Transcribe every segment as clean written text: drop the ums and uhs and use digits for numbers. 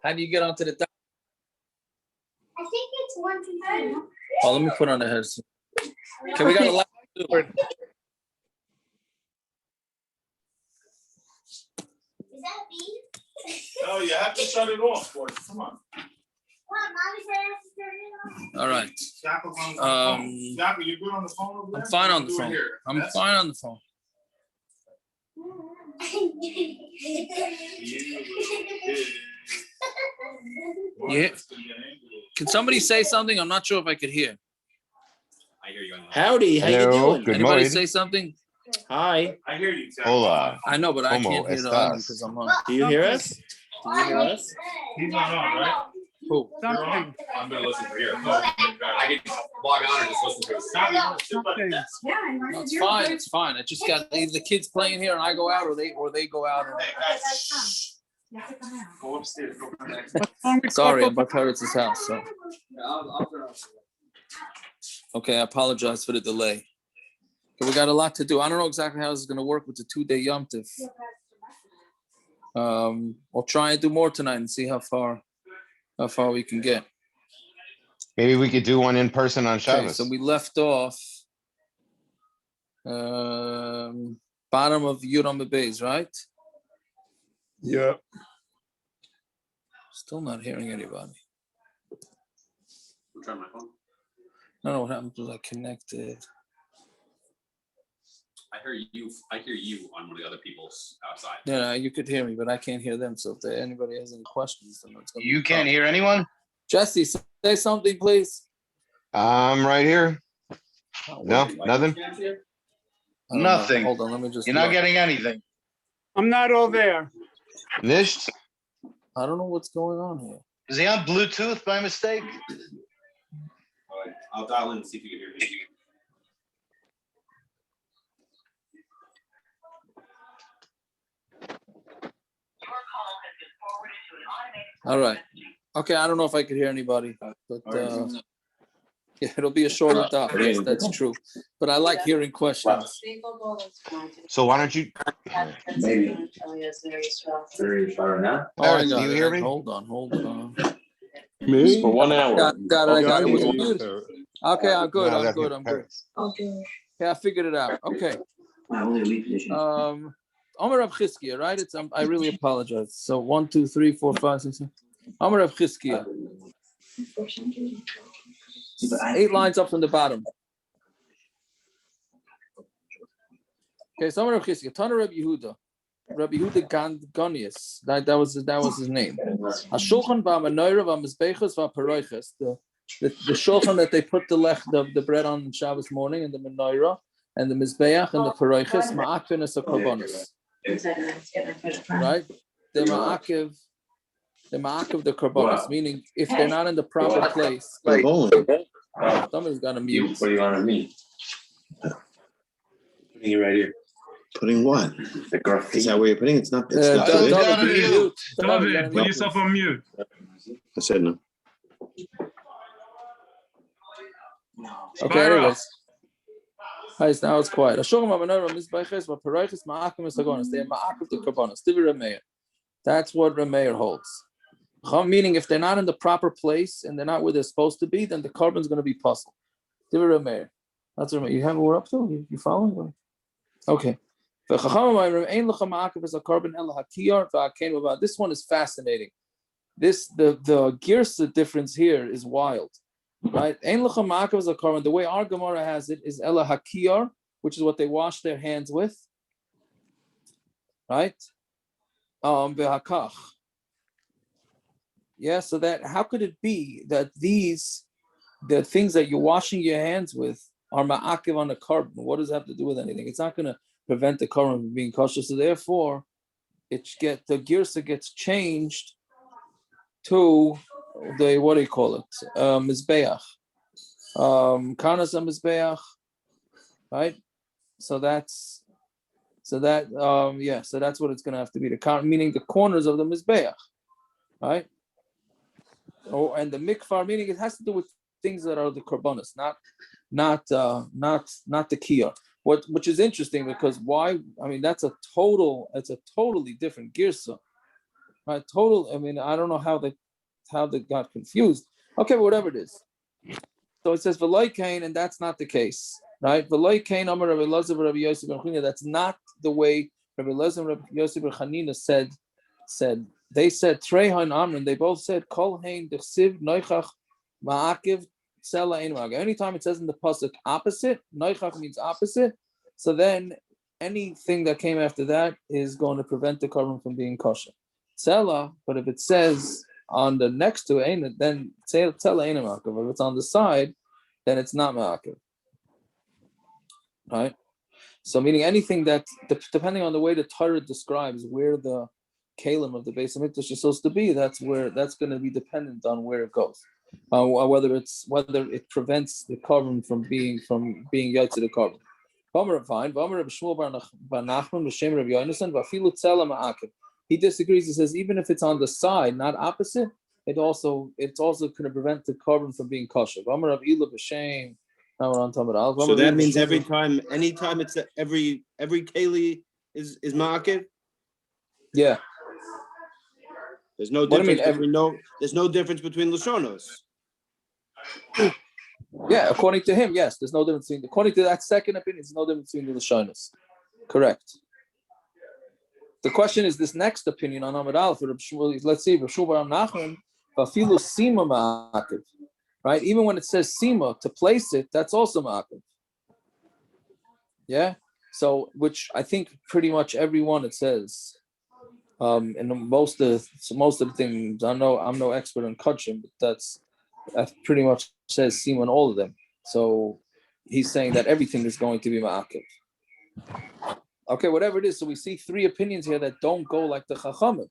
How do you get onto the daf? I think it's 1, 2, 3. Oh, let me put on the headset. Okay, we got a lot to do. Is that me? No, you have to shut it off, boy. Come on. What, Mommy said I have to turn it on? All right. Zappa's on the phone. Zappa, you good on the phone over there? I'm fine on the Do it phone. here. I'm That's- fine on the phone. Yeah. Can somebody say something? I'm not sure if I could hear. I hear you. Howdy, how you Hello, doing? good Anybody morning. say something? Hi, I hear you, Zappa. Hola. I know, but I ¿Cómo can't hear the audio estás? because I'm on. do you hear us? Do you hear us? He's not on, right? Who? You're on? I'm gonna listen for here. I can log on and just listen to it. No, it's fine. It's fine. I just got the kids playing here, and I go out, or they go out. Go upstairs. Go back. Sorry, I'm at Paris' house. So okay, I apologize for the delay. But we got a lot to do. I don't know exactly how this is going to work with the 2-day Yom Tif. I'll try and do more tonight and see how far we can get. Maybe we could do one in person on Okay, Shabbos. so we left off bottom of Yudam Beis, right? Yeah. Still not hearing anybody. I'm trying my phone. I don't know what happened to I connected. I hear you on one of the other people's outside. Yeah, you could hear me, but I can't hear them. So if anybody has any questions, then it's gonna be You can't tough. hear anyone? Jesse, say something, please. I'm right here. No, nothing? I don't know. Nothing. Hold on, let me just. You're not look. getting anything. I'm not all there. Nisht? I don't know what's going on here. Is he on Bluetooth by mistake? All right, I'll dial in and see if you can hear me. All right. Okay, I don't know if I could hear anybody, but yeah, it'll be a shorter talk. Yes, that's true. But I like hearing questions. So why don't you? Maybe. Very far now. Oh, I Paris, got do you it. hear me? Hold on. Me? For 1 hour. Got it. I got it. Was it muted? Okay, I'm good. No, I'm that's good. not I'm good. Paris. Yeah, I figured it out. Okay. My only lead position. Omer Rav Chizkiah, right? It's I really apologize. So 1, 2, 3, 4, 5, 6, 7. Omer Rav Chizkiah. 8 lines up from the bottom. Okay, so Omer Rav Chizkiah. Tana Rabbi Yehuda. Rabbi Yehuda Gonius. That was his name. Hashulchan v'amanoira v'amizbechas v'aparoiches. The shulchan that they put the bread on Shabbos morning, and the menorah and the mizbeach and the paroiches ma'akvin as a korbanos. Right? The ma'akiv the korbanos, meaning if they're not in the proper place. Somebody's got to mute. What do you want of me? Putting it right here. Putting what? The graffiti. Is that where you're putting it? It's not. It's not. David, mute. David, put yourself on mute. I said no. Okay, anyways. Right, now it's quiet. They're ma'akiv the korbanos. That's what Rameir holds. Meaning, if they're not in the proper place and they're not where they're supposed to be, then the korban is going to be puzzled. Rameir. That's what you have. What we're up to? You following? Okay. This one is fascinating. The girsa difference here is wild. Right? The way our Gemara has it is ela hakiyar, which is what they wash their hands with. Right? Yeah, so that how could it be that the things that you're washing your hands with are ma'akiv on the korban? What does that have to do with anything? It's not going to prevent the korban from being kosher. So therefore, the girsa gets changed to the, what do you call it? Mizbeach. Karnas mizbeach. Right? So that's what it's going to have to be. Meaning the corners of the mizbeach. Right? Oh, and the mikvar, meaning it has to do with things that are the korbanos, not the kiyar. Which is interesting because why? I mean, it's a totally different girsa. right? Total. I mean, I don't know how they got confused. Okay, but whatever it is. So it says v'loy kain, and that's not the case, right? V'loy kain amar Rabbi Elazar Rabbi Yosef ben Chanina. That's not the way Rabbi Elazar Rabbi Yosef ben Chanina said. They said Treyhan Amrin. They both said Kol Hein Dechsiv Noichach Ma'akiv Sela Ein Ma'akiv. Anytime it says in the pasuk opposite, Noichach means opposite. So then anything that came after that is going to prevent the korban from being kosher. Sela, but if it says on the next to Ein, then Sela Ein Ma'akiv. If it's on the side, then it's not Ma'akiv. Right? So meaning anything that, depending on the way the Torah describes where the kalim of the Beis Hamikdash is supposed to be, that's going to be dependent on where it goes, whether it prevents the korban from being yotze the korban. He disagrees. He says even if it's on the side, not opposite, it's also going to prevent the korban from being kosher. So that means anytime it's every keli is ma'akiv. Yeah. There's no difference there's no difference between lashonos. Yeah, according to him, yes, there's no difference according to that second opinion, there's no difference between the lashonos. Correct. The question is this next opinion on Amud Aleph. Let's see, right? Even when it says sima to place it, that's also ma'akiv. Yeah. So, which I think pretty much everyone it says. And most of the things I'm no expert on kachim, but that pretty much says sima on all of them. So he's saying that everything is going to be ma'akiv. Okay, whatever it is. So we see three opinions here that don't go like the chachamim.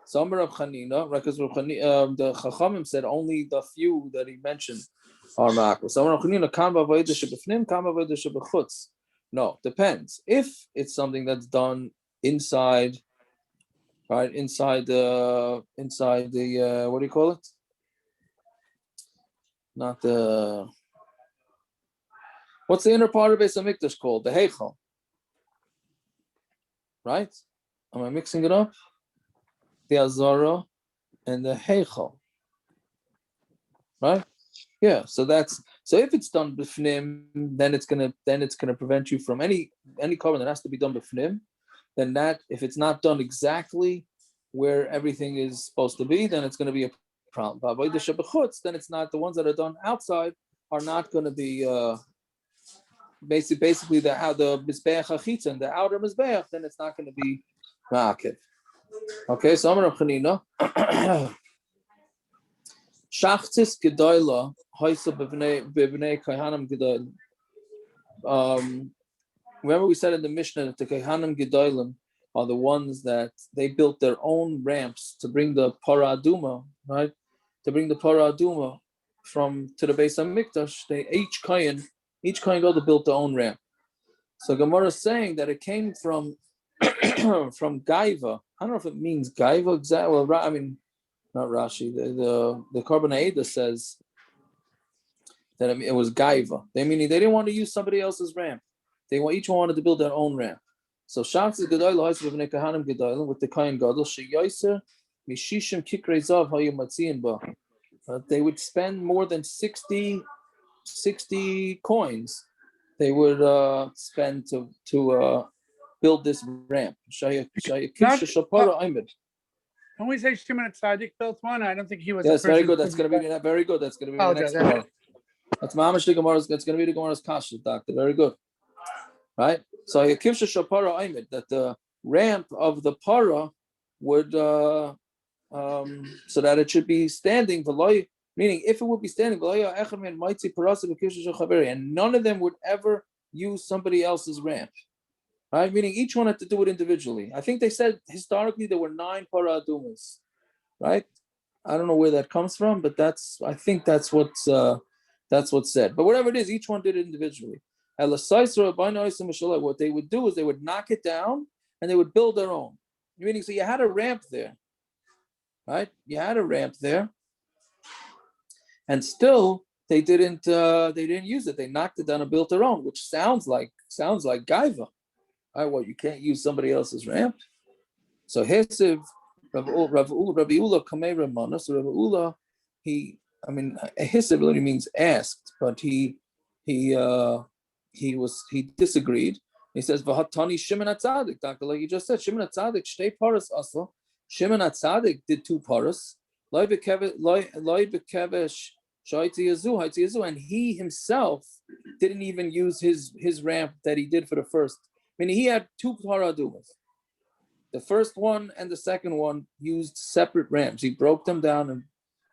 So Amar Rav Chanina, because the chachamim said only the few that he mentioned are ma'akiv. So Amar Rav Chanina, kam b'avodah shebefnim, kam b'avodah shebechutz. No, depends. If it's something that's done inside, right, inside the what do you call it? Not the, what's the inner part of Beis Hamikdash called? The heichal. Right? Am I mixing it up? The azara and the heichal. Right? Yeah. So if it's done b'fnim, then it's gonna prevent you from any korban that has to be done b'fnim. Then that, if it's not done exactly where everything is supposed to be, then it's going to be a problem. But by the shebechutz, then it's not, the ones that are done outside are not going to be basically the mizbeach hachitza and the outer mizbeach, then it's not going to be ma'akiv. Okay, so Amar Rav Chanina, shachtis gedoyla hoysa b'bnei Kohanim gedoyla. Remember we said in the Mishna that the Kohanim gedolim are the ones that they built their own ramps to bring the para aduma, right? To bring the para aduma to the Beis Hamikdash. Each kohen go to build their own ramp. So Gemara is saying that it came from from Gaiva. I don't know if it means Gaiva exactly. Well, I mean, not Rashi. The Korbanos says that it was Gaiva. Meaning they didn't want to use somebody else's ramp. Each one wanted to build their own ramp. So Shams is Gedoyel Ha'is B'nei Kohanim Gedoyel with the Kohen Gadol Sheyoser Mishishim Kikrei Zav Hayu Matziin Ba. They would spend more than 60 coins. They would spend to build this ramp. Can we say Shimon Tzaddik built one? I don't think he was. Yes, very good. That's going to be very good. That's going to be the next Gemara. That's Mamash the Gemara's. That's going to be the Gemara's kasha, doctor. Very good. Right? So Yakivsha Shapara Aymed, that the ramp of the para would so that it should be standing, meaning if it would be standing, and none of them would ever use somebody else's ramp. Right? Meaning each one had to do it individually. I think they said historically there were 9 para adumas. Right? I don't know where that comes from, but I think that's what's said. But whatever it is, each one did it individually. What they would do is they would knock it down and they would build their own. Meaning, so you had a ramp there, right? You had a ramp there, and still they didn't use it. They knocked it down and built their own, which sounds like gaiva. Right? Well, you can't use somebody else's ramp. So Hesiv Rabbi Ula Kamei Ramana. So Rabbi Ula, his ability means asked, but he disagreed. He says, "V'hatani Shimon HaTzadik." Doctor, like you just said, Shimon HaTzadik shtei paras asla. Shimon HaTzadik did 2 paras. Loi bekevesh shaiti yazu, and he himself didn't even use his ramp that he did for the first. Meaning he had 2 paradumas. The first one and the second one used separate ramps. He broke them down and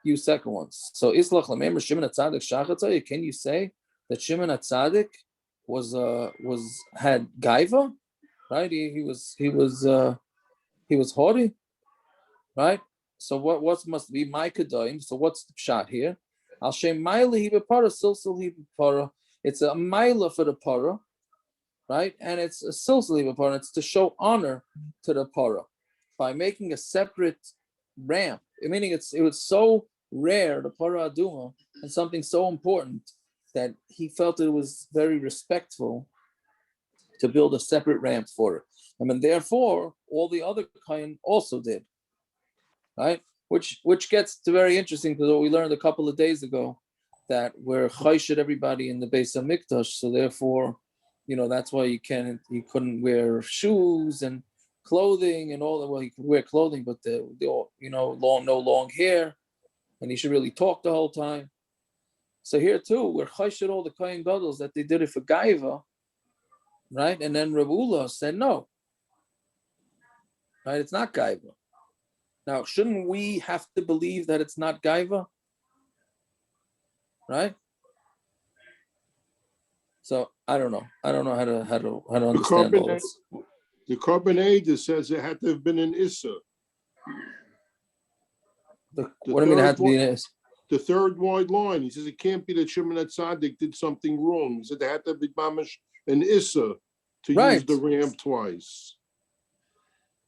used second ones. So Islach Lamemer Shimon HaTzadik Shachatay. Can you say that Shimon HaTzadik had gaiva, right? He was haughty, right? So what must be my kedoim? So what's the shot here? Al shem maila he bepara silsil he bepara. It's a maila for the para, right? And it's a silsil he bepara. It's to show honor to the para by making a separate ramp. Meaning it was so rare, the para aduma, and something so important that he felt it was very respectful to build a separate ramp for it. Therefore, all the other Kohen also did, right? Which gets to very interesting because what we learned a couple of days ago, that we're chayshed everybody in the Beis Hamikdash, so therefore, that's why you couldn't wear shoes and clothing and all that. Well, you could wear clothing, but no long hair, and you should really talk the whole time. So here too, we're chayshed all the Kohen Gadol that they did it for gaiva, right? And then Reb Ula said no, right? It's not gaiva. Now, shouldn't we have to believe that it's not gaiva, right? So I don't know how to understand all this. The Korbanos says it had to have been an Issa. What do you mean it had to be an Issa? The third wide line. He says it can't be that Shimon HaTzadik did something wrong. He said they had to be mamash an Issa to use the ramp twice.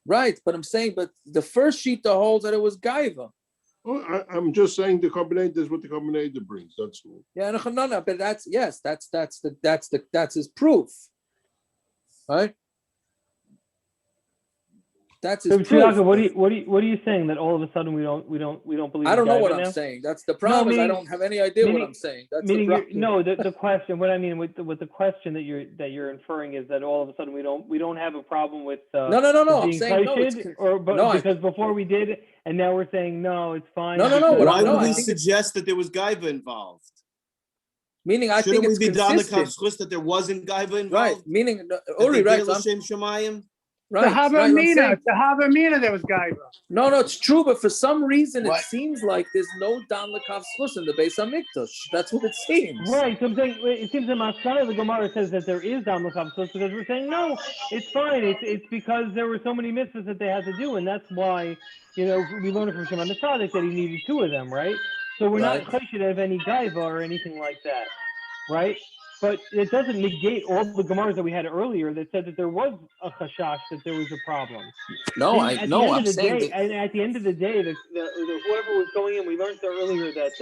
Right, but I'm saying, but the first shita holds that it was gaiva. Oh, I'm just saying the Korbanos is what the Korbanos brings. That's all. Yeah, no, but that's his proof, right? That's his proof. tzedaka, what are you saying, that all of a sudden we don't believe? I don't know what now? I'm saying. That's the problem. I don't have any idea what I'm saying. That's the problem. The question. What I mean with the question that you're inferring is that all of a sudden we don't have a problem with no. I'm saying because before we did, and now we're saying no, it's fine. No. Why would we suggest that there was gaiva involved? Meaning, I think it's consistent. That there wasn't gaiva involved. Right. Meaning, Uri, right? Right, to have a mina, there was gaiva. No, it's true, but for some reason it seems like there's no dan lekav zchus in the Beis Hamikdash. That's what it seems. Right. So I'm saying it seems that Mashna, the Gemara says that there is dan lekav zchus because we're saying no, it's fine. It's because there were so many mitzvahs that they had to do, and that's why we learned it from Shimon HaTzadik that he needed 2 of them, right? So we're not chayshed of any gaiva or anything like that, right? But it doesn't negate all the Gemaras that we had earlier that said that there was a chashash, that there was a problem. No, I'm saying and at the end of the day, whoever was going in, we learned earlier that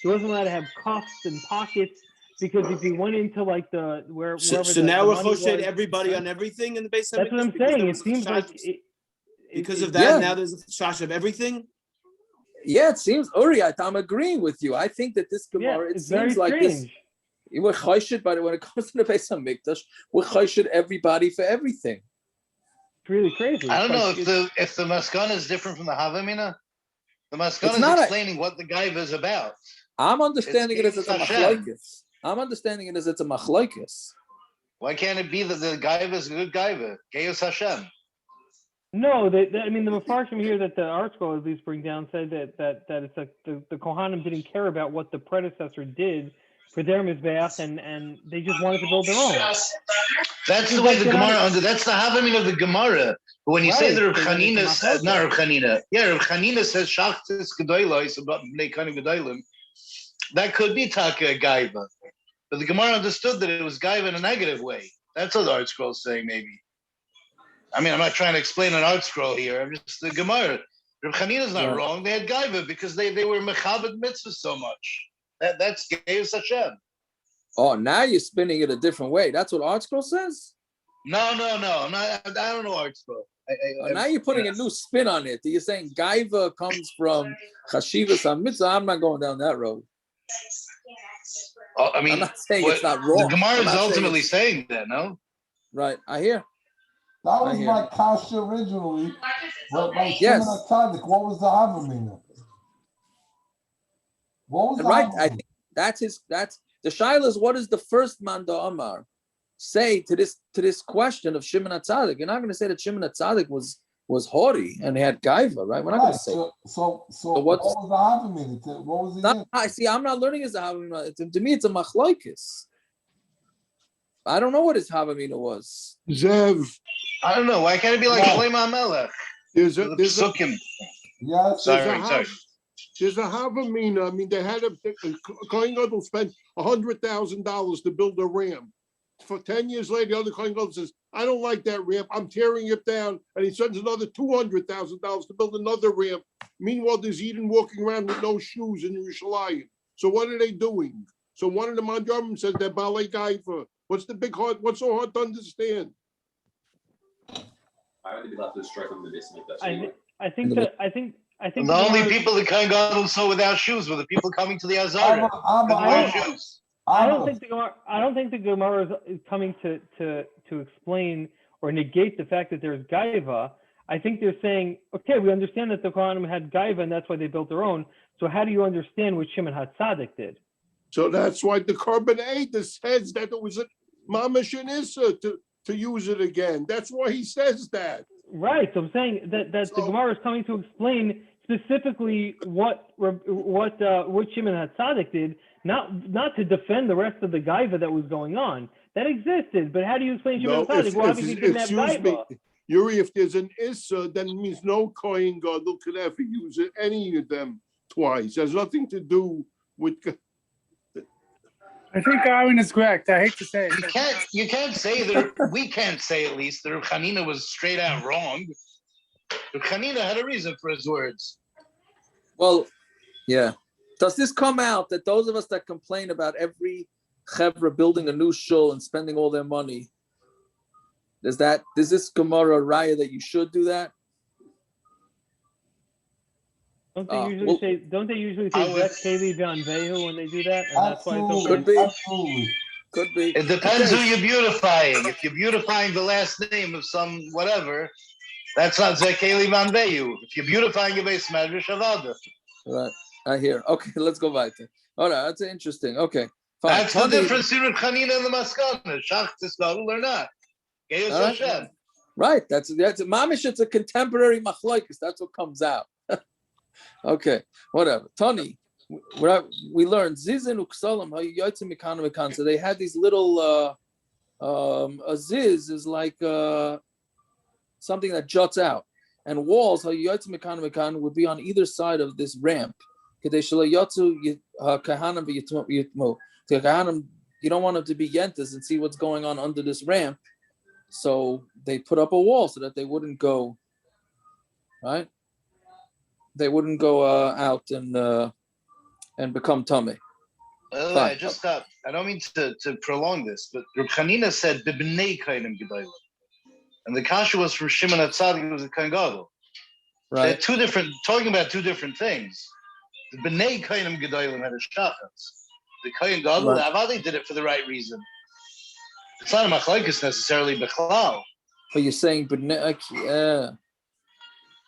he wasn't allowed to have cuffs and pockets, because if he went into like wherever. So now we're choshed everybody on everything in the Beis Hamikdash. That's what I'm saying. It seems like because of that, now there's a chashash of everything. Yeah, it seems. Uri, I'm agreeing with you. I think that this Gemara, it seems like this. We're chayshed, but when it comes to the Beis Hamikdash, we're chayshed everybody for everything. It's really crazy. I don't know if the maskana is different from the havamina. The maskana is explaining what the gaiva is about. I'm understanding it as it's a machlokes. It's a machlokes. Why can't it be that the gaiva is a good gaiva? Geus Hashem. No, the Mefarshim here that the art scroll at least bring down said that it's like the Kohanim didn't care about what the predecessor did for their mizbeach, and they just wanted to build their own. That's the way the Gemara that's the havamina of the Gemara. But when you say that Reb Chanina says, not Reb Chanina, Reb Chanina says shachtis gedolos about bnei kohanim gedolim. That could be taka gaiva, but the Gemara understood that it was gaiva in a negative way. That's what the art scroll is saying, maybe. I mean, I'm not trying to explain an art scroll here. I'm just the Gemara. Reb Chanina's not wrong. They had gaiva because they were mechabed mitzvahs so much. That's Geus Hashem. Oh, now you're spinning it a different way. That's what Art Scroll says? No. I don't know Art Scroll. Now you're putting a new spin on it. You're saying Gaiva comes from Chashivas HaMitzvah. I'm not going down that road. I mean, I'm not saying it's not wrong. The Gemara I'm is not ultimately saying that, no? Right, I hear. That was my kasha originally. But by Shimon HaTzadik, what was the Havamina? What was the right? Havamina? I think that's the shaila is what does the first Manda Amar say to this question of Shimon HaTzadik? You're not going to say that Shimon HaTzadik was haughty and he had gaiva, right? We're not going to say. So what was the Havamina? What was the I see. I'm not learning as a Havamina. To me, it's a Machlokes. I don't know what his Havamina was. Zev. I don't know. Why can't it be like Shlomo HaMelech? There's a yes. Sorry. There's a Havamina. I mean, they had a Kohen Gadol spent $100,000 to build a ramp. For 10 years later, the other Kohen Gadol says, "I don't like that ramp. I'm tearing it down," and he spends another $200,000 to build another ramp. Meanwhile, there's Eden walking around with no shoes in Yerushalayim. So what are they doing? So one of the Mandarim says they're ballet gaiva. What's the big hard? What's so hard to understand? I only left to strike on the Beis Hamikdash. I think the only people that Kohen Gadol saw without shoes were the people coming to the Azara. I don't think the Gemara is coming to explain or negate the fact that there's gaiva. I think they're saying, okay, we understand that the Kohanim had gaiva and that's why they built their own. So how do you understand what Shimon HaTzadik did? So that's why the Korbanos says that it was a mamash and issa to use it again. That's why he says that. Right. So I'm saying that the Gemara is coming to explain specifically what Shimon HaTzadik did, not to defend the rest of the gaiva that was going on. That existed, but how do you explain Shimon HaTzadik? Well, obviously didn't have gaiva. Yuri, if there's an issa, then it means no Kohen Gadol could ever use it, any of them twice. It has nothing to do with. I think Aaron is correct. I hate to say it. You can't say that. We can't say at least that Reb Chanina was straight out wrong. Reb Chanina had a reason for his words. Well, yeah. Does this come out that those of us that complain about every chevra building a new shul and spending all their money, does this Gemara raya that you should do that? Don't they usually say Vet Keli Van Vehu when they do that? And that's why it's okay? Could be. It depends who you're beautifying. If you're beautifying the last name of some whatever, that's not Vet Keli Van Vehu. If you're beautifying your base Medrash Avada. Right. I hear. Okay, let's go back to. All right, that's interesting. Okay, fine. That's the difference between Chanina and the Maskana. Shachtis Gadol or not. Right. That's mamish. It's a contemporary machlokes. That's what comes out. Okay, whatever. Tony, we learned zizin uksalam hayotzim mikan mikan. So they had these little a ziz is like something that juts out, and walls hayotzim mikan mikan would be on either side of this ramp. Kedesh shelo Kohanim v'yitmu. The Kohanim, you don't want them to be yentas and see what's going on under this ramp, so they put up a wall so that they wouldn't go. Right. They wouldn't go out and become tummy. Well, I just stopped. I don't mean to prolong this, but Reb Chanina said b'bnei kainim gedolim, and the kasha was from Shimon HaTzadik, who was a Kohen Gadol. Right. They're talking about two different things. The b'nei kainim gedolim had a shachats. The Kohen Gadol, the Avadi did it for the right reason. It's not a machlokes necessarily b'chlal. But you're saying b'nei, yeah.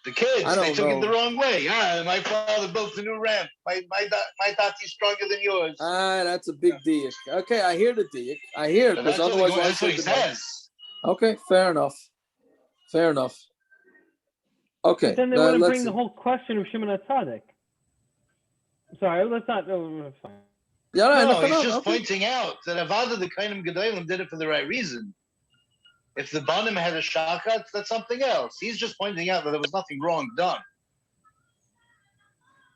The kids, they took it the wrong way. My father built a new ramp. My tati's stronger than yours. That's a big deal. Okay, I hear the deal. I hear it, because otherwise that's what he says. Okay, fair enough. Okay. But then they wouldn't bring the whole question of Shimon HaTzadik. Sorry, let's not. He's just pointing out that Avada the Kohanim Gedolim did it for the right reason. If the Banim had a shakat, that's something else. He's just pointing out that there was nothing wrong done.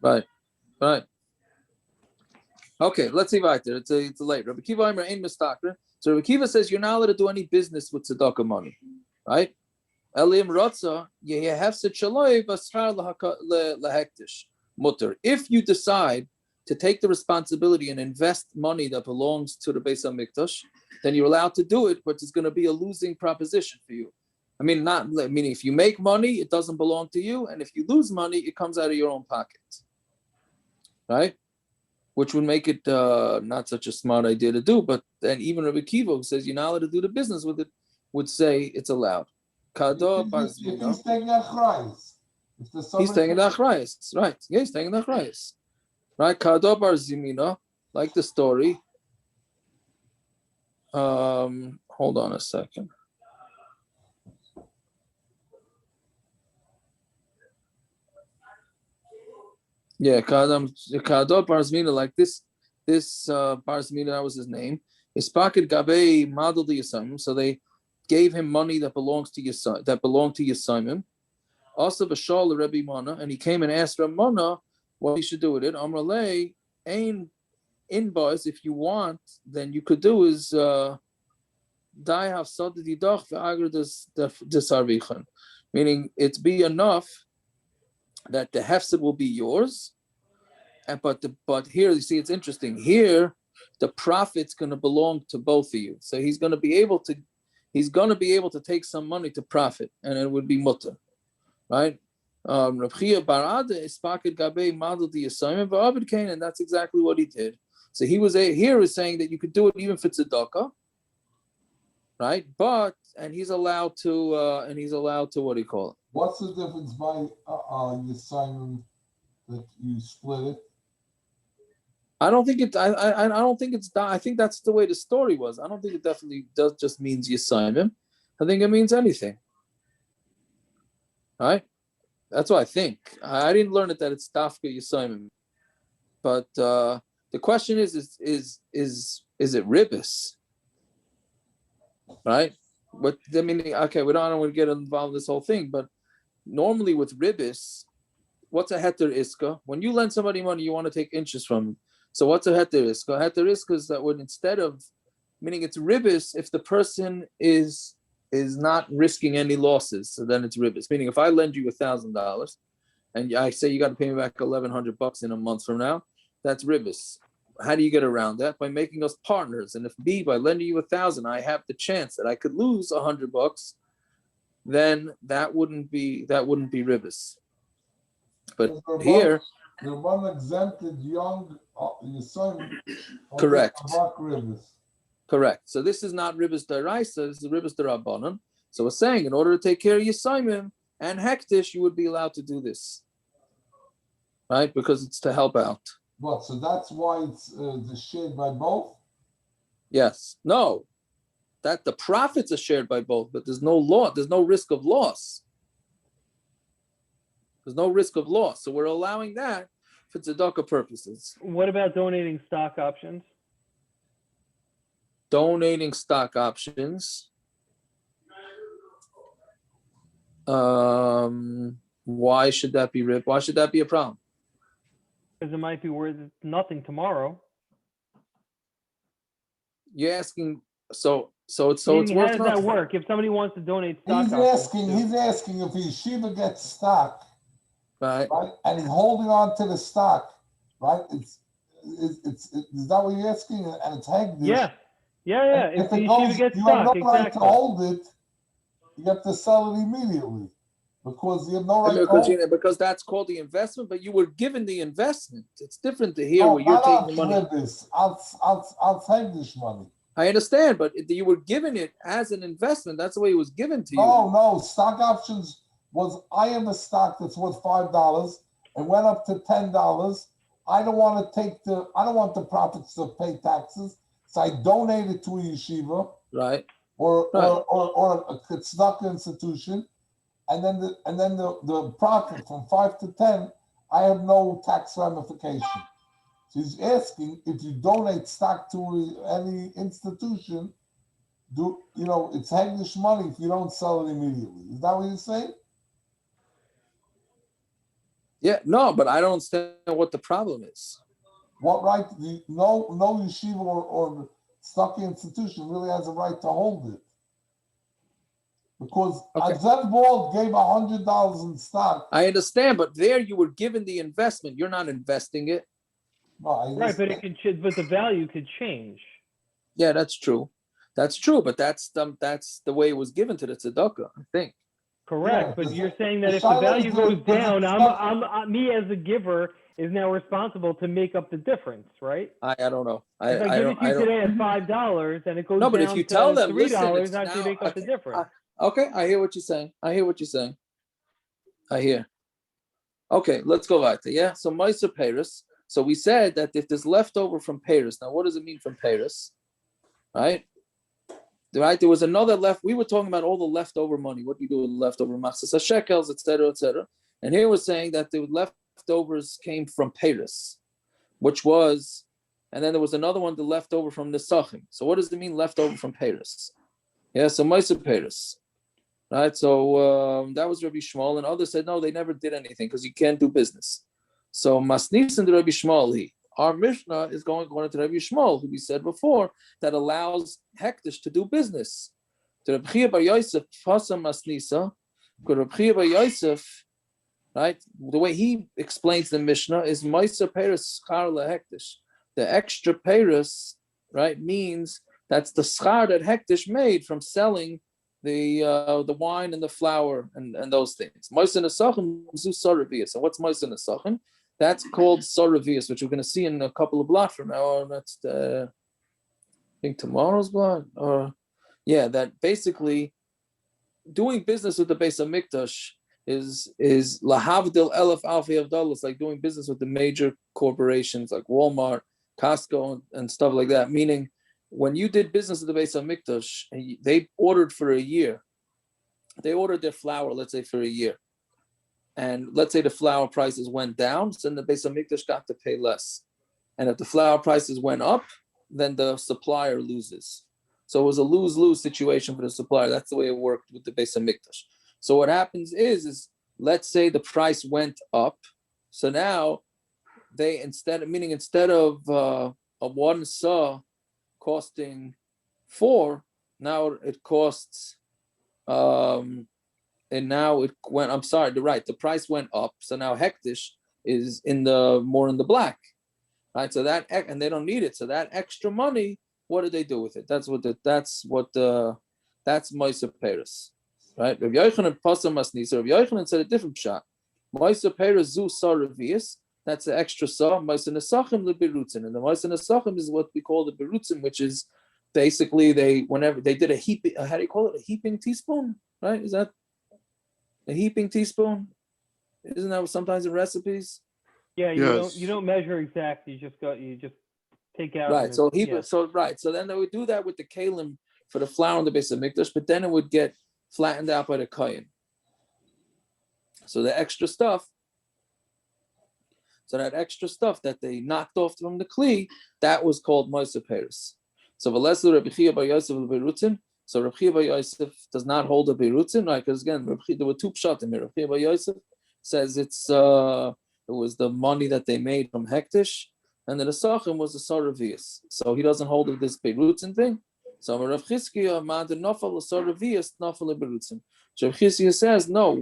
Right. Okay, let's see right there. It's late. Rabbi Kiva Aimer ain't mistakra. So Rabbi Kiva says you're not allowed to do any business with tzedaka money, right? Elim Rotza, Yehefset Shaloi Basar hekdesh Mutter. If you decide to take the responsibility and invest money that belongs to the Beis Hamikdash, then you're allowed to do it, but it's going to be a losing proposition for you. I mean, not meaning if you make money, it doesn't belong to you, and if you lose money, it comes out of your own pocket, right? Which would make it not such a smart idea to do. But then even Rabbi Kiva, who says you're not allowed to do the business with it, would say it's allowed. He's taking achrayus. He's taking the achrayus, right? Yeah, he's taking the achrayus, right? Kado bar zimina, like the story. Hold on a second. Yeah, Kado Barzmina, like this Barzmina, that was his name. His pocket gabe model the Yisayim, so they gave him money that belonged to Yisayim. Also Bashal Rebbe Mana, and he came and asked Rebbe Mana what he should do with it. Amrale, ain inboys, if you want, then you could do is die have saddi doch ve'agra desarvichan, meaning it's be enough that the hefsed will be yours, but here you see it's interesting. Here, the profit's going to belong to both of you. So he's going to be able to take some money to profit, and it would be mutter, right? Rav Chia Barada is pocket gabe model the assignment, but Abed Cain, and that's exactly what he did. So he was here is saying that you could do it even for tzedaka, right? And he's allowed to what do you call it? What's the difference by Yisayim that you split it? I don't think it. I don't think it's. I think that's the way the story was. I don't think it definitely does just means Yisayim. I think it means anything. Right? That's what I think. I didn't learn it that it's Dafka Yisayim. But the question is it ribis? Right? But I mean, okay, we don't want to get involved in this whole thing, but normally with ribis, what's a heter iska? When you lend somebody money, you want to take interest from them. So what's a heter iska? A heter iska is that when instead of, meaning it's ribis if the person is not risking any losses, so then it's ribis. Meaning if I lend you $1,000 and I say you got to pay me back $1,100 in a month from now, that's ribis. How do you get around that? By making us partners. And if B, by lending you $1,000, I have the chance that I could lose $100, then that wouldn't be ribis. But here, the one exempted young son. Correct. Correct. So this is not ribis daraisa, this is ribis darabanan. So we're saying in order to take care of Yisayim and hekdesh, you would be allowed to do this, right? Because it's to help out. What? So that's why it's shared by both? Yes. No. That the profits are shared by both, but there's no law. There's no risk of loss. There's no risk of loss. So we're allowing that for tzedaka purposes. What about donating stock options? Donating stock options. Why should that be ripped? Why should that be a problem? Because it might be worth nothing tomorrow. You're asking, so it's worth how does nothing. that work? If somebody wants to donate stock, he's asking if the yeshiva gets stock, right? And he's holding on to the stock, right? It's is that what you're asking? And it's hekdesh. Yeah. If the yeshiva gets stock, you have no right to hold it. You have to sell it immediately. Because you have no right because that's called the investment, but you were given the investment. It's different to here where you're taking the money. I'll take this money. I understand, but you were given it as an investment. That's the way it was given to you. No. Stock options was I have a stock that's worth $5 and went up to $10. I don't want the profits to pay taxes, so I donate it to a yeshiva, right? Or a tzedaka institution. And then the profit from 5 to 10, I have no tax ramification. So he's asking if you donate stock to any institution, it's hekdesh money if you don't sell it immediately. Is that what you're saying? Yeah, no, but I don't understand what the problem is. What right? No yeshiva or tzedaka institution really has a right to hold it. Because Zev Bald gave $100 in stock. I understand, but there you were given the investment. You're not investing it. No, right, but it could, but the value could change. Yeah, that's true. That's true, but that's the way it was given to the tzedaka, I think. Correct, Yeah, but the- you're saying that the if the shaila value is goes the- down, the- me as a giver is now responsible to make up the difference, right? I don't know. If I give it to you today at $5 and it goes No, but if down you tell to them, listen, $3, it's how do you now make up the difference? Okay, I hear what you're saying. I hear. Okay, let's go right there. Yeah, so Meiser Paris. So we said that if there's leftover from Paris, now what does it mean from Paris? Right? Right, there was another left. We were talking about all the leftover money. What do you do with leftover machzas shekels, etc., etc. And here we're saying that the leftovers came from Paris, which was, and then there was another one, the leftover from the Sachim. So what does it mean leftover from Paris? Yeah, so Meiser Paris. Right, so that was Rabbi Shmuel, and others said no, they never did anything because you can't do business. So Masnis and Rabbi Shmuel, our Mishna is going according to Rabbi Shmuel, who we said before, that allows hekdesh to do business. To Rabbi Chia bar Yosef, Fasa Masnisa, Rabbi Chia bar Yosef, right? The way he explains the Mishnah is Meiser Paris Schar hekdesh. The extra Paris, right, means that's the schar that hekdesh made from selling the wine and the flour and those things. Meiser Nesachim zu Saravias. And what's Meiser Nesachim? That's called Saravias, which we're going to see in a couple of blocks from now. That's I think tomorrow's block. Or yeah, that basically doing business with the Beis Hamikdash is lahavdil elef alfi avdal. It's like doing business with the major corporations like Walmart, Costco, and stuff like that. Meaning, when you did business with the Beis Hamikdash, they ordered for a year. They ordered their flour, let's say, for a year. And let's say the flour prices went down, so then the Beis Hamikdash got to pay less. And if the flour prices went up, then the supplier loses. So it was a lose-lose situation for the supplier. That's the way it worked with the Beis Hamikdash. So what happens is let's say the price went up. So now they instead of a one saw costing 4, now it costs and now it went, I'm sorry, the price went up. So now hekdesh is more in the black. Right? So that, and they don't need it. So that extra money, what do they do with it? That's Meiser Paris. Right? Rabbi Yochanan Pasam Masnisa. Rabbi Yochanan said a different shot. Meiser Paris zu Saravias. That's the extra saw. Meiser Nesachim le Berutzin. And the Meiser Nesachim is what we call the Berutzin, which is basically whenever they did a heaping, how do you call it? A heaping teaspoon, right? Is that a heaping teaspoon? Isn't that sometimes in recipes? Yeah, you don't measure exact. You just take out. Right. So So then they would do that with the kalim for the flour in the Beis Hamikdash, but then it would get flattened out by the kohen. So the extra stuff. So that extra stuff that they knocked off from the kli, that was called Meiser Paris. So V'lesu Rabbi Chia bar Yosef l'Berutzin. So Rabbi Chia bar Yosef does not hold a Berutzin, right? Because again, there were two pshatim here. Rabbi Chia bar Yosef says it was the money that they made from hekdesh, and the Nesachim was the Saravias. So he doesn't hold of this Berutzin thing. So Rav Chizkiya mad nafal Saravias nafal Berutzin. So Rav Chizkiya says no.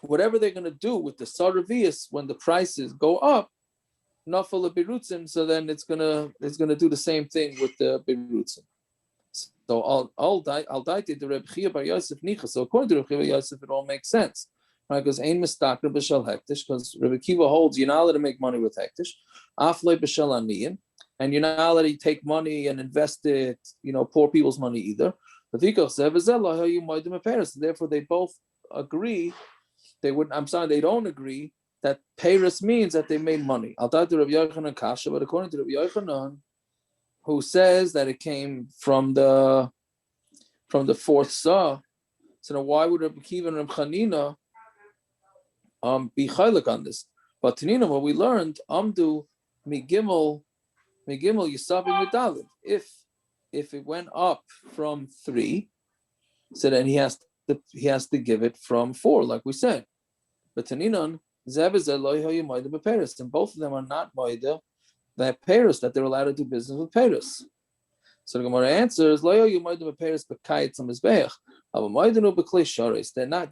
Whatever they're going to do with the Saravias when the prices go up, nafal Berutzin. So then it's gonna do the same thing with the Berutzin. So I'll die to the Reb Chia bar Yosef nicha. So according to Reb Chia bar Yosef, it all makes sense, right? Because ein mistakar b'shel hekdesh. Because Reb Kiva holds you're not allowed to make money with hekdesh. Aflei b'shel aniyin, and you're not allowed to take money and invest it, poor people's money either. Therefore, they both agree. They don't agree that Paris means that they made money. I'll talk to Rabbi Yochanan Kasha, but according to Rabbi Yochanan, who says that it came from the fourth saw, so now why would Rabbi Kiva and Rabbi Chanina be chaylik on this? But Tanina, what we learned, Amdu migimel yisabim medalid. If it went up from 3, so then he has to give it from 4, like we said. But Taninon, and both of them are not moida that Paris, that they're allowed to do business with Paris. So the Gemara answers, they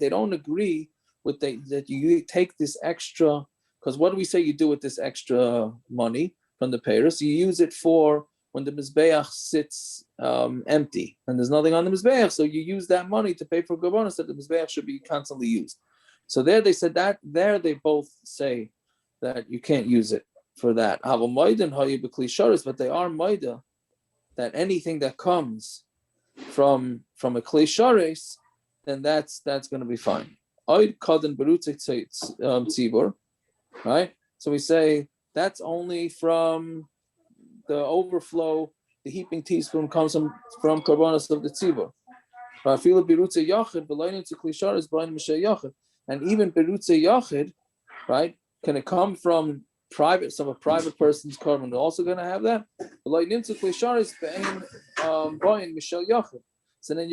don't agree with that you take this extra, because what do we say you do with this extra money from the Paris? You use it for when the mizbeach sits empty and there's nothing on the mizbeach, so you use that money to pay for Korbanos that the mizbeach should be constantly used. So there they said that, there they both say that you can't use it for that. But they are maida that anything that comes from a kli sharis, then that's going to be fine. Tzibur, right? So we say that's only from the overflow. The heaping teaspoon comes from Korbanos of the tzibur. And even berutze yachid, right? Can it come from a private person's korban? They're also going to have that. So then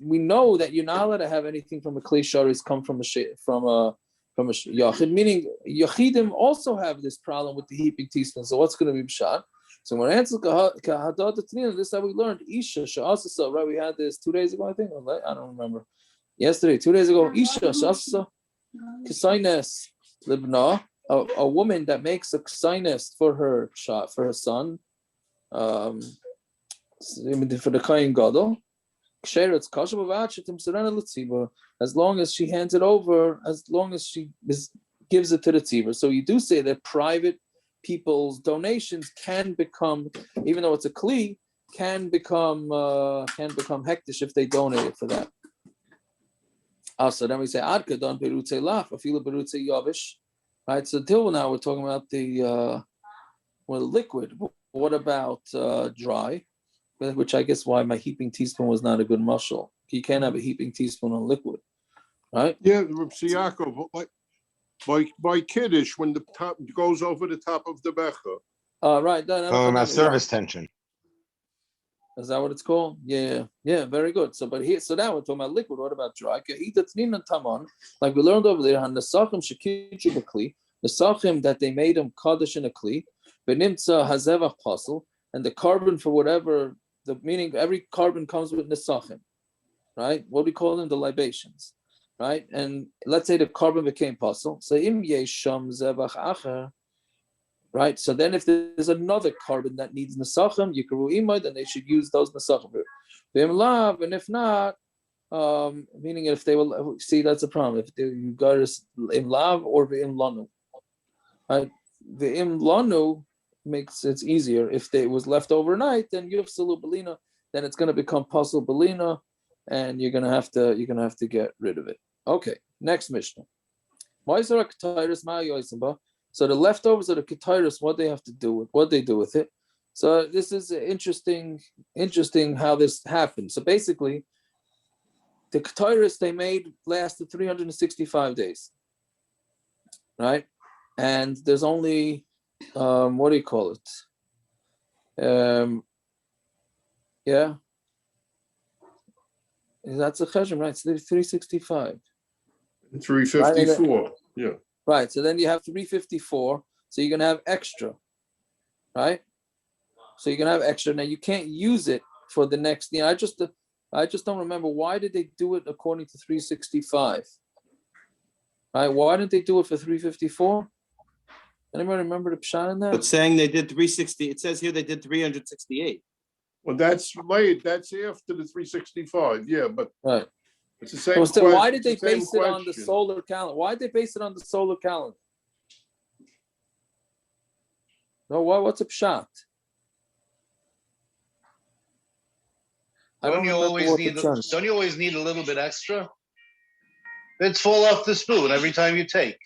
we know that you're not allowed to have anything from a kli sharis come from a yachid, meaning yachidim also have this problem with the heaping teaspoon. So what's going to be pshat? So when answer this is how we learned Isha Sha'asasa, right? We had this 2 days ago, I think. I don't remember. Yesterday, 2 days ago, Isha Sha'asasa K'saines Libna, a woman that makes a k'saines for her son, for the Kayin Gadol. As long as she hands it over, as long as she gives it to the tzibur. So you do say that private people's donations can become, even though it's a kli, can become hekdesh if they donate it for that. So then we say adka don berutze laf, afila berutze yavish, right? So till now we're talking about the liquid. What about dry? Which I guess why my heaping teaspoon was not a good mashal. You can't have a heaping teaspoon on liquid, right? Yeah, Yaakov, by kiddush, when the top goes over the top of the becher. Right. About service tension. Is that what it's called? Yeah, very good. So now we're talking about liquid. What about dry? Like we learned over there, the sachim that they made them kaddish in a kli, benimtza hazevach pasel, and the carbon for whatever, meaning every carbon comes with nesachim, right? What do we call them? The libations, right? And let's say the carbon became pasel. So im yesham zevach acher, right? So then if there's another carbon that needs nesachim, yikaru imay, then they should use those nesachim. And if not, meaning if they will see, that's a problem. If you got im lav or im lanu, right? The im lanu makes it easier. If it was left overnight, then you have salu belina, then it's going to become pasul belina, and you're going to have to get rid of it. Okay, next Mishna. So the leftovers of the ketores, what they have to do with, what they do with it. So this is interesting how this happened. So basically, the ketores they made lasted 365 days, right? And there's only what do you call it? That's a cheshem, right? So 365. 354. Right? Yeah. Right. So then you have 354. So you're gonna have extra, right? So you're gonna have extra. Now you can't use it for the next. I just don't remember, why did they do it according to 365? Right? Why didn't they do it for 354? Anybody remember the pshat in that? It's saying they did 360. It says here they did 368. Well, that's late. That's after the 365. Yeah, but right. It's the same. So why did they base it on the solar calendar? Why did they base it on the solar calendar? No, what's a pshat? Don't you always need a little bit extra? It's fall off the spoon every time you take.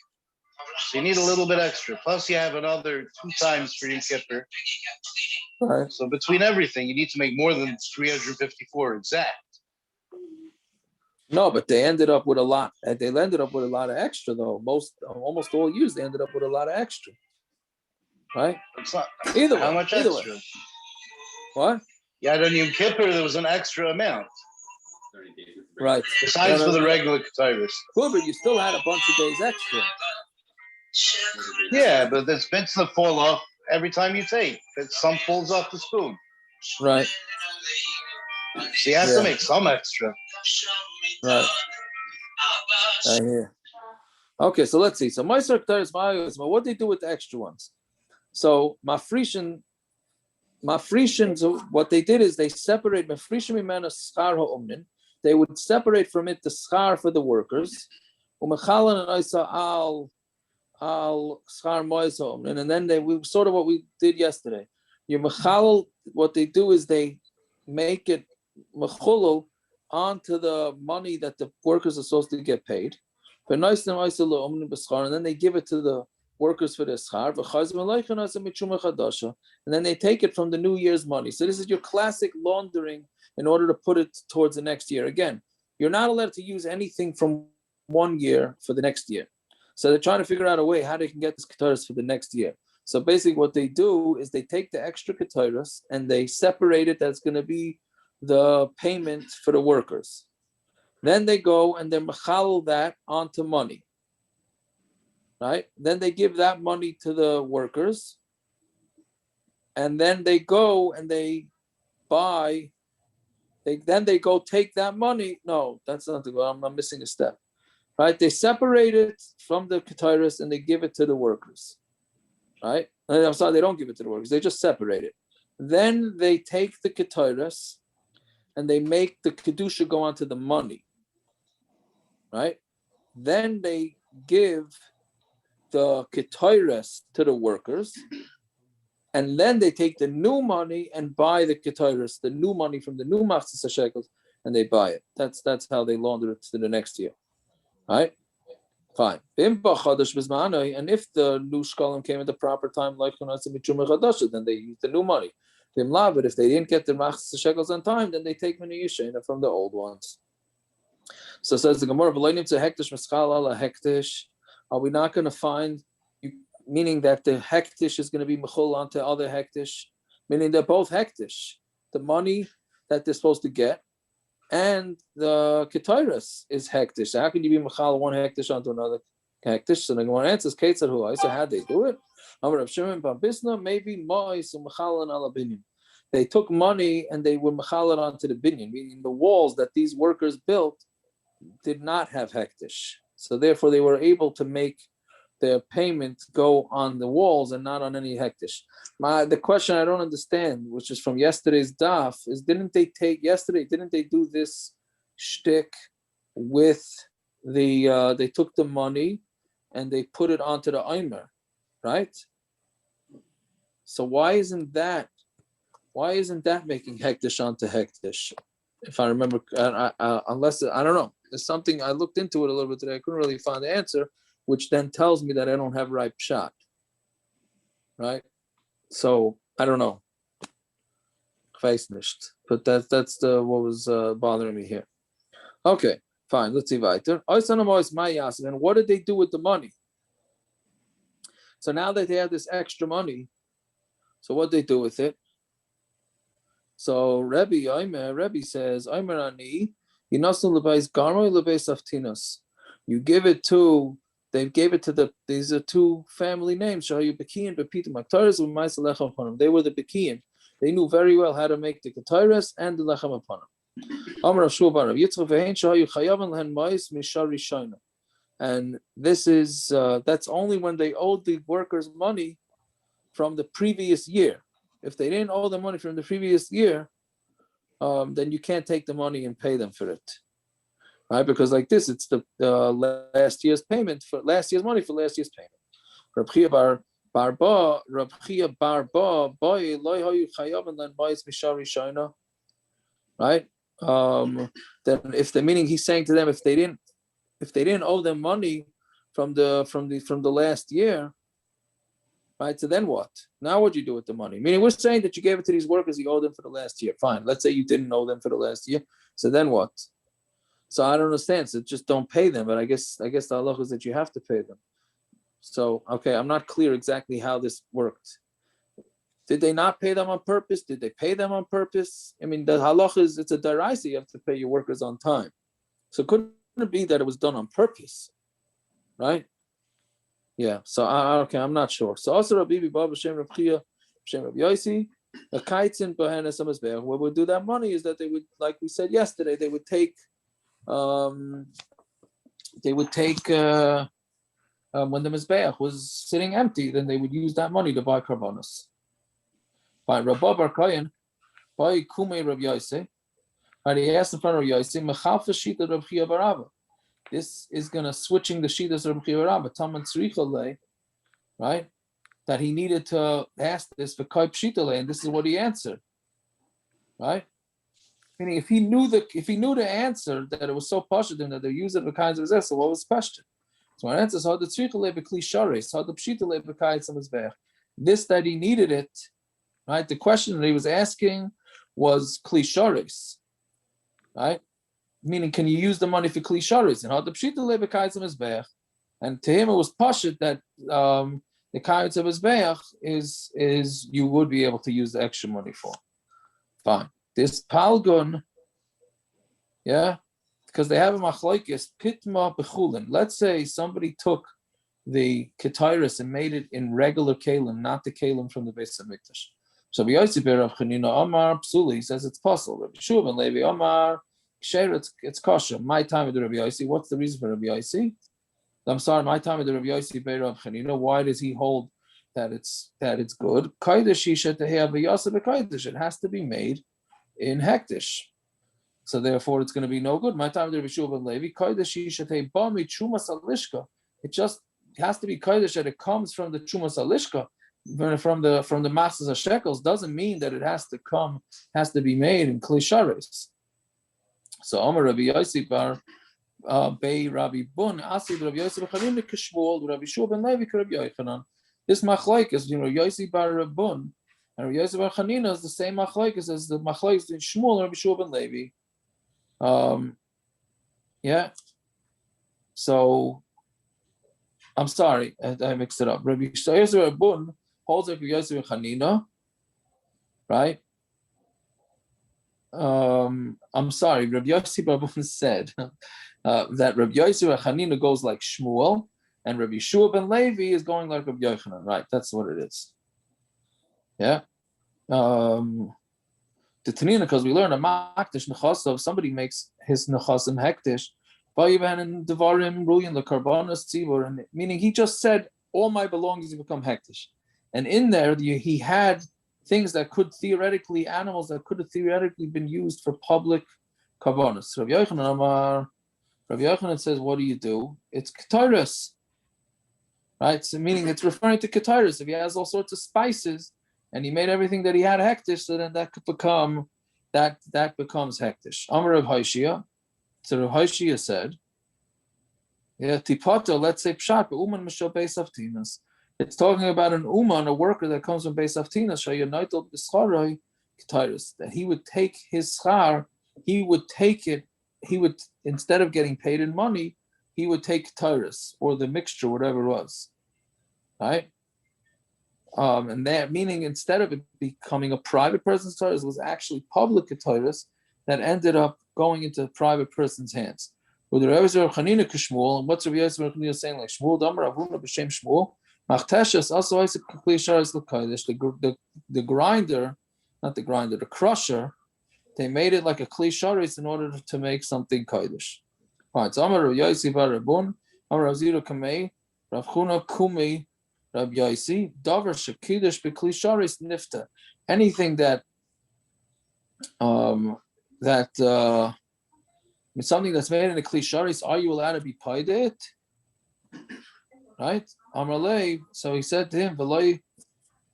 So you need a little bit extra. Plus you have another 2 times for Yom Kippur. Right. So between everything, you need to make more than 354 exact. No, but they ended up with a lot. They ended up with a lot of extra, though. Almost all years, they ended up with a lot of extra. Right? It's not. Either How way, much either extra? Way. What? Yeah, on Yom Kippur, there was an extra amount. Right. Besides for the regular ketores. Cool, but you still had a bunch of days extra. Yeah, but there's bits that fall off every time you take. Some falls off the spoon. Right. So you have to make some extra. Right. I hear. Okay, so let's see. So what do they do with the extra ones? So mafrishin, Mafrishin, so what they did is they separate Mafrishin Mimena Schar HaOmnin. They would separate from it the schar for the workers. Umechalan and Isa al schar mois HaOmnin. And then we sort of what we did yesterday. You mechal, what they do is they make it mechulul onto the money that the workers are supposed to get paid. And then they give it to the workers for their schar. And then they take it from the New Year's money. So this is your classic laundering in order to put it towards the next year. Again, you're not allowed to use anything from one year for the next year. So they're trying to figure out a way how they can get this ketores for the next year. So basically what they do is they take the extra ketores and they separate it. That's going to be the payment for the workers. Then they go and they machal that onto money. Right? Then they give that money to the workers. And then they go and they buy. Then they go take that money. No, that's not the goal. I'm missing a step. Right? They separate it from the ketores and they give it to the workers. Right? I'm sorry, they don't give it to the workers. They just separate it. Then they take the ketores and they make the kedusha go onto the money. Right? Then they give the ketores to the workers, and then they take the new money and buy the ketores, the new money from the new machzis shekels, and they buy it. That's how they launder it to the next year. Right? Fine. And if the new shkalim came at the proper time, then they use the new money. But if they didn't get the machzis shekels on time, then they take many yishena from the old ones. So says the Gemara, hekdesh. Are we not going to find, meaning that the hekdesh is going to be mechul onto other hekdesh, meaning they're both hekdesh, the money that they're supposed to get, and the ketores is hekdesh. So how can you be mechal one hekdesh onto another hekdesh? So the Gemara answers, so how'd they do it? Maybe they took money and they were mechal it onto the binyan, meaning the walls that these workers built did not have hekdesh. So therefore they were able to make their payment go on the walls and not on any hekdesh. The question I don't understand, which is from yesterday's daf, is didn't they do this shtick with the they took the money and they put it onto the omer, right? So why isn't that making hekdesh onto hekdesh? If I remember, unless I don't know. There's something I looked into it a little bit today. I couldn't really find the answer, which then tells me that I don't have ripe shot. Right? So I don't know. But that's what was bothering me here. Okay, fine. Let's see weiter. And what did they do with the money? So now that they have this extra money, so what did they do with it? So Rebbe says, you give it to, they gave it to these are two family names. They were the Bekiim. They knew very well how to make the ketores and the lechem upanim. And this is, that's only when they owed the workers money from the previous year. If they didn't owe the money from the previous year, then you can't take the money and pay them for it, right? Because like this, it's the last year's payment for last year's money for last year's payment. Rab Chia bar ba boy loy hayu chayav and then buys mishari shayna, right? Then if the meaning he's saying to them, if they didn't owe them money from the last year, right? So then what? Now what do you do with the money? Meaning we're saying that you gave it to these workers, you owe them for the last year. Fine. Let's say you didn't owe them for the last year. So then what? So I don't understand. So just don't pay them. But I guess the halacha is that you have to pay them. So, okay, I'm not clear exactly how this worked. Did they not pay them on purpose? Did they pay them on purpose? I mean, the halacha is, it's a daraisa, you have to pay your workers on time. So couldn't it be that it was done on purpose? Right? Yeah, so okay, I'm not sure. So also Rabbi Baba Shem Rab Chia, Shem Rab Yosi, the kaitzin behenes hamizbeach. What would do that money is that they would, like we said yesterday, they would take when the mizbeach was sitting empty, then they would use that money to buy Korbanos. By Rabba Bar Kayan, by Kume Rab Yosef. Right, he asked in front of Yosef, Mechalfa Shita Rab Chia bar Abba. This is gonna switching the Shitas of Rab Chia bar Abba. Taman Tzricha, right? That he needed to ask this for Kaip Shita, and this is what he answered. Right? Meaning, if he knew the answer that it was so pashut that they use it for kinds of so what was the question? So my answer is how the tzricha lebekli sharis, how the pshita lebekayis amizbech. This that he needed it, right? The question that he was asking was kli sharis, right? Meaning, can you use the money for kli sharis? And how the pshita lebekayis amizbech. And to him, it was pashut that the kayis amizbech is you would be able to use the extra money for. Fine. This palgun, yeah, because they have a machlokes pitma bechulin. Let's say somebody took the ketores and made it in regular kalim, not the kalim from the Beis Hamikdash. So Yosef ber Rav Chanina Amar Psuli says it's possible. Rabbi Shua ben Levi Amar Ksher, it's kosher. My time with the Rabbi Yosef. What's the reason for Rabbi Yosef? I'm sorry, my time with the Rabbi Yosef ber Rav Chanina. Why does he hold that it's good? It has to be made in hekdesh, so therefore it's going to be no good. My time with Rabbi Shua ben Levi, it just has to be kodesh that it comes from the chumas alishka, from the masses of shekels. Doesn't mean that it has to be made in kli sharis. So Amar Rabbi Yosef bar Bei Rabbi Bun Asi Rabbi Yosef Chalim Kishmol Rabbi Shua ben Levi Rabbi Yochanan. This machlokes, Yosef bar Rabbun and Rabbi Yosef bar Chanina is the same machlokes as the machlokes in Shmuel and Rabbi Shua ben Levi. Yeah. So I'm sorry, I mixed it up. Rabbi Yosef bar Rabbun holds like Rabbi Yosef bar Chanina, right? I'm sorry, Rabbi Yosef bar Rabbun said that Rabbi Yosef bar Chanina goes like Shmuel, and Rabbi Shua ben Levi is going like Rabbi Yochanan, right? That's what it is. Yeah. The Tanina, because we learn a makdish nechasa, if somebody makes his nechasim hekdesh, vayiban devarim ruyin the Korbanos tzibur, and meaning he just said all my belongings become hekdesh, and in there he had things that could theoretically, animals that could have theoretically been used for public Korbanos. Rabbi Yochanan says, what do? It's ketores. Right, so meaning it's referring to ketores. If he has all sorts of spices and he made everything that he had hekdesh, so then that could become that becomes hekdesh. Amar Rav Hoshia, so Rav Hoshia said, yeah, tipato. Let's say pshat, uman mishal beis avtinas. It's talking about an uman, a worker that comes from beis avtinas. Shayonaitel b'scharoi ketores. That he would take his schar, he would take it. He would, instead of getting paid in money, he would take ketores or the mixture, whatever it was, right? And that meaning instead of it becoming a private person's ketores, it was actually public ketores that ended up going into a private person's hands. With the Rebbe of Chanina Kishmul, and what's Rabbi Yosef Chanina saying like Shmuel, Damar Avuna b'Shem Shmuel, Machteshes also Isaac Kli Sharis l'Kodesh. The grinder, not the grinder, the crusher, they made it like a Kli Sharis in order to make something kodesh. Right, so Amar Rav Yosef bar Rabbun, Amar Rav Zira Kamei, Rav Chuna Kumei, Rav Yosef, Davar Shekidush B'Kli Sharis Nifta. Anything that something that's made in a Kli Sharis, are you allowed to be paid it? Right? Amar Lei, so he said to him, V'loi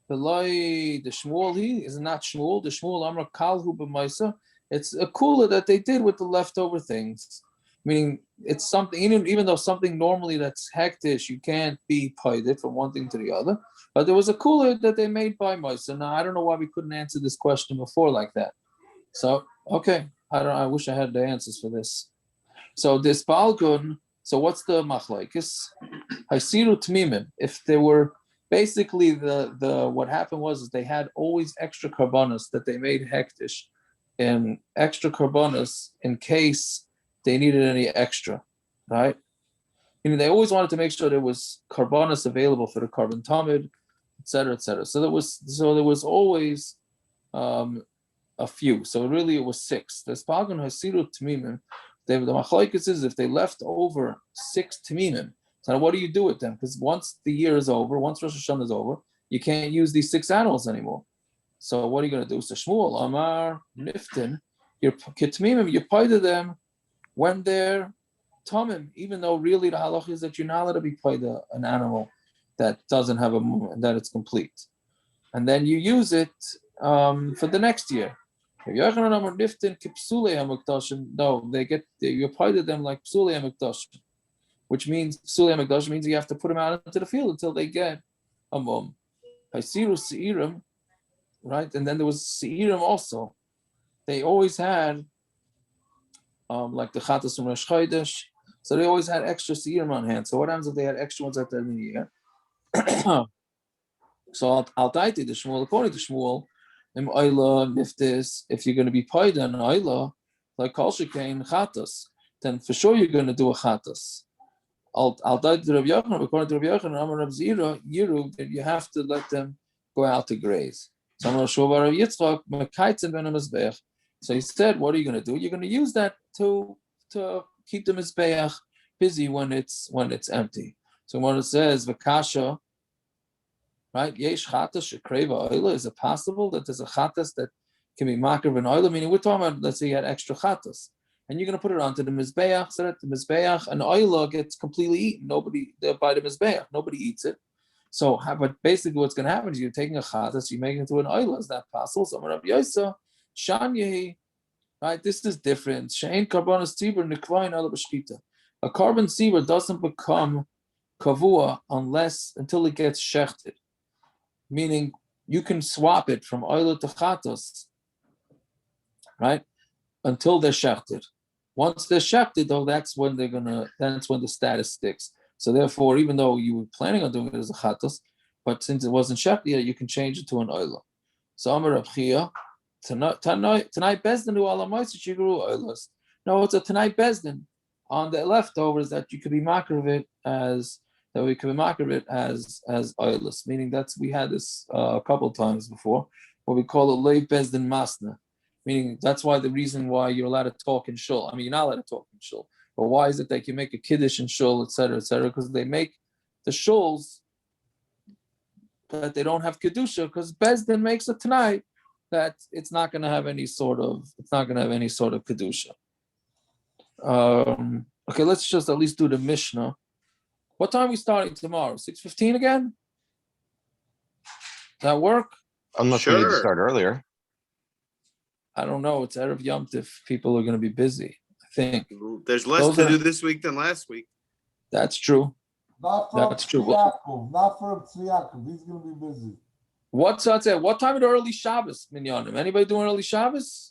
the Shmuel is not Shmuel, the Shmuel Amar Kalhu B'Maisa. It's a kula that they did with the leftover things. Meaning it's something, even though something normally that's hekdesh, you can't be paid it from one thing to the other. But there was a cooler that they made by Moshe. Now I don't know why we couldn't answer this question before like that. So okay, I wish I had the answers for this. So this balgun. So what's the machlokes? Hasiru tmimim. If they were basically the what happened was they had always extra korbanos that they made hekdesh, and extra korbanos in case they needed any extra, right? They always wanted to make sure there was korbanos available for the korban tamid, etc., etc. So there was always a few. So really it was 6. The spagun hasiru tmimim. The machlokes is if they left over 6 tmimim. So what do you do with them? Because once the year is over, once Rosh Hashanah is over, you can't use these 6 animals anymore. So what are you going to do? So Shmuel, Amar, Niftin, you're kitmimim, you pay to them when they're tamim, even though really the halach is that you're not allowed to be paid an animal that doesn't have that it's complete. And then you use it for the next year. No, they get you apply to them like psulei hamikdash, which means psulei hamikdash means you have to put them out into the field until they get a mum. Haisiru seirim, right? And then there was seirim also. They always had like the chatas from Rosh Chodesh, so they always had extra seirim on hand. So what happens if they had extra ones at the end of the year? So I'll die to the Shmuel. According to Shmuel, if you're going to be paid on Oila, like Kol Shekain Chatas, then for sure you're going to do a Chatas. I'll die to Rabbi Yochanan. According to Rabbi Yochanan, Amar Rav Zira, Yiru, that you have to let them go out to graze. So I'm Rav Yitzchak, Mekaitzen ben Mizbeach. So he said, what are you going to do? You're going to use that to keep the Mizbeach busy when it's empty. So when it says Vakasha, right? Yesh chatas shekreva oila. Is it possible that there's a chatas that can be makar in oila? Meaning we're talking about, let's say you had extra chatas, and you're going to put it onto the mizbeach, so that the mizbeach and oila gets completely eaten. Nobody by the mizbeach, nobody eats it. So, but basically, what's going to happen is you're taking a chatas, you make it into an oila. Is that possible? So, Rabbi Yosa, Shan Yehi, right? This is different. Shein Korbanos tzibur nikvayin ala b'shchita. A carbon tzibur doesn't become kavua until it gets shechted. Meaning you can swap it from oil to chatos, right? Until they're shechted. Once they're shechted, though, that's when the status sticks. So therefore, even though you were planning on doing it as a chatos, but since it wasn't shechted yet, you can change it to an oil. So Amar Rav Chia, tonight bezdin do alamayis shigru oilos. No, it's a tonight bezdin on the leftovers that you could be makar of it as. That we can mark it as oilless, meaning we had this a couple of times before, what we call a lei bezdin masna, meaning that's why the reason why you're allowed to talk in shul. I mean, you're not allowed to talk in shul, but why is it that you make a kiddush in shul, etc., because they make the shuls that they don't have kedusha, because bezdin makes it tonight that it's not going to have any sort of kedusha. Okay, let's just at least do the Mishna. What time are we starting tomorrow? 6:15 again? Does that work? Unless we need to start earlier. I don't know. It's Erev Yom Tov. People are going to be busy, I think. There's less to do this week than last week. That's true. That's true. Not for Tzriakov. He's going to be busy. What time of the early Shabbos, Minyanim? Anybody doing early Shabbos?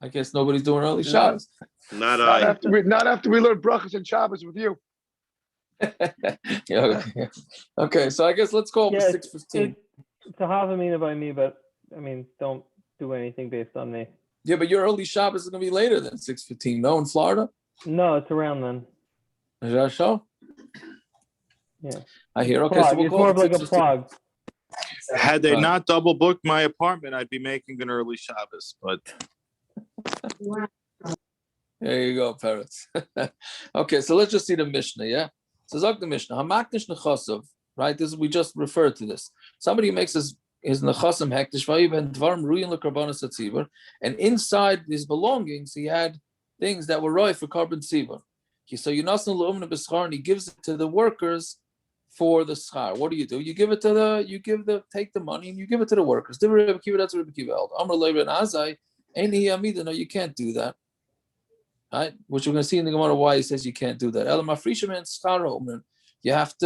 I guess nobody's doing early Shabbos. Not after we learn brachas and Shabbos with you. Okay, so I guess let's call for 6:15. It's a havamina by me, but I mean, don't do anything based on me. Yeah, but your early Shabbos is going to be later than 6:15. No, in Florida? No, it's around then. Is that so? Yeah. I hear. Okay, so we'll it's more of like a plug. Had they not double booked my apartment, I'd be making an early Shabbos, but. There you go, parrots. Okay, so let's just see the Mishnah, yeah? So Zog the Mishnah. Hamaknish nechosov, right? We just referred to this. Somebody makes his nechosim hekdesh vayiben dvarim ruyin lekorbanos tzibur, and inside his belongings he had things that were roy for carbon tzibur. So you nasan leumna b'schar, and he gives it to the workers for the schar. What do? You give it to take the money and you give it to the workers. That's what Rebbe Kiva held. Amar leiben azai. No, you can't do that. Right? Which we're going to see in the Gemara why he says you can't do that. You have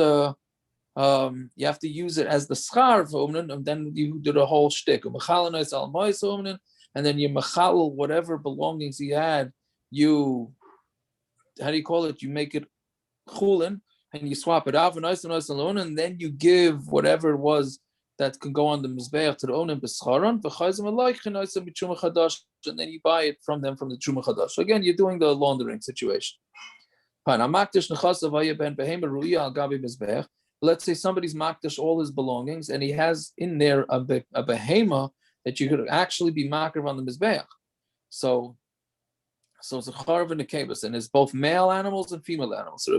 to use it as the schar for umnan, and then you do the whole shtick. And then you machal whatever belongings he had. You make it chulin, and you swap it out for nice alone, and then you give whatever it was that can go on the mizbeach to the onim b'scharon, and then you buy it from them from the truma chadash. So again, you're doing the laundering situation. Let's say somebody's makdash all his belongings, and he has in there a behema that you could actually be makar on the mizbeach. So it's a charav and a kebus, and it's both male animals and female animals. So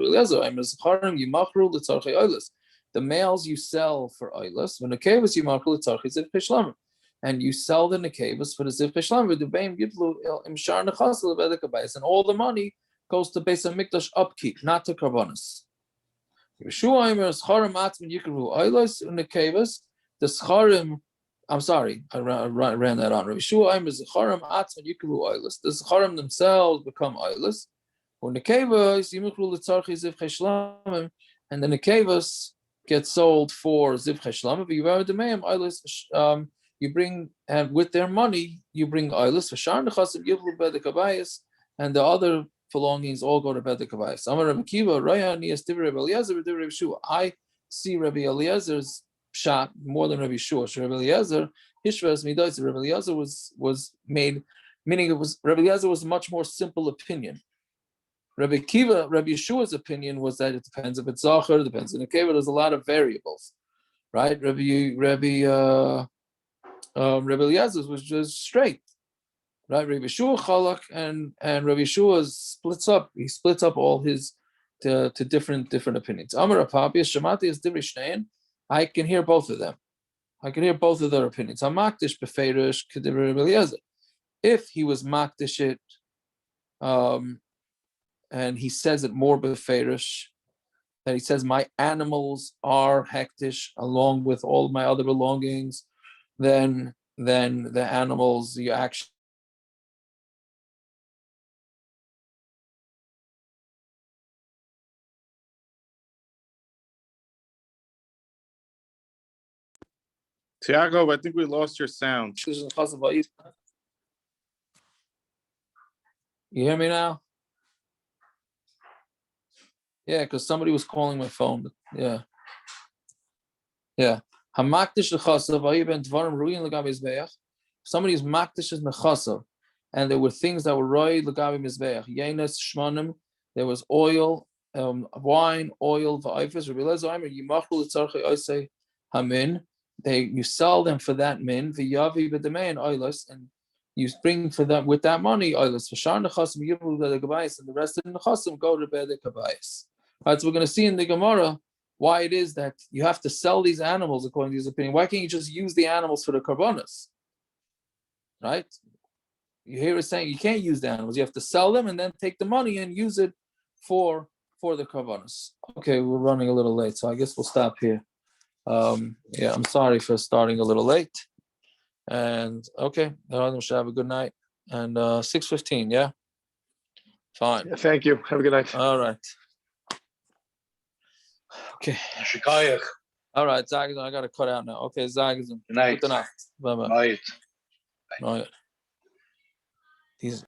The males you sell for oilus, when the nekevas you mark l'tzarchi ziv cheshlamim, and you sell the nekevas for the ziv cheshlamim. The beim giblu imshar nechasel bedek habayis, and all the money goes to Beis Hamikdash upkeep, not to Korbanos. Yeshua Aimer scharim atzmin yikru oilus nekevas. The scharim, I'm sorry, I ran that on. Yeshua Aimer scharim atzmin yikru oilus. The scharim themselves become oilus. When nekevas yimukru l'tzarchi ziv cheshlamim, and the nekevas get sold for ziv cheshlamim. You bring, and with their money you bring oilus. And the other belongings all go to bedek habayis. I see Rabbi Eliezer's shot more than Rabbi Shua. Rabbi Eliezer, Hishvas Midas, Rabbi Eliezer was made, meaning it was Rabbi Eliezer was a much more simple opinion. Rabbi Yeshua's opinion was that it depends if it's Zachar, it depends on the Nekeva. There's a lot of variables, right? Rabbi Eliezer was just straight, right? Rabbi Yeshua Chalak and Rabbi Yeshua splits up. He splits up all his to different opinions. Amar Papi Shamati is Divri Shnein. I can hear both of them. I can hear both of their opinions. Hamakdish befeirish kedivri Rabbi Eliezer. If he was makdish it, and he says it more befeirish, that he says my animals are hekdesh along with all my other belongings, then the animals you actually Tiago, I think we lost your sound. You hear me now? Yeah, because somebody was calling my phone. Yeah. Hamakdish l'chasav ayiben dvarim ruyin l'gabi mizbeach. Somebody is makdish is mechasav, and there were things that were roy l'gabi mizbeach. Yenes shmanim. There was oil, wine, oil. Va'ifes. Rabbi Eliezer Aimer yimachlu l'tzarchei oisei hamin. You sell them for that min. V'yavi b'demein oilos, and you bring for them with that money oilos. V'shar nechasim yivul bedek habayis, and the rest of the nechasim go to bedek habayis. Right, so we're going to see in the Gemara why it is that you have to sell these animals according to his opinion. Why can't you just use the animals for the Korbanos? Right? You hear it saying you can't use the animals. You have to sell them and then take the money and use it for the Korbanos. Okay, we're running a little late, so I guess we'll stop here. I'm sorry for starting a little late. And okay, have a good night. And 6:15, yeah? Fine. Yeah, thank you. Have a good night. All right. Okay. All right, Zagazon, I got to cut out now. Okay, Zagazon. Good night. Bye-bye. Night. These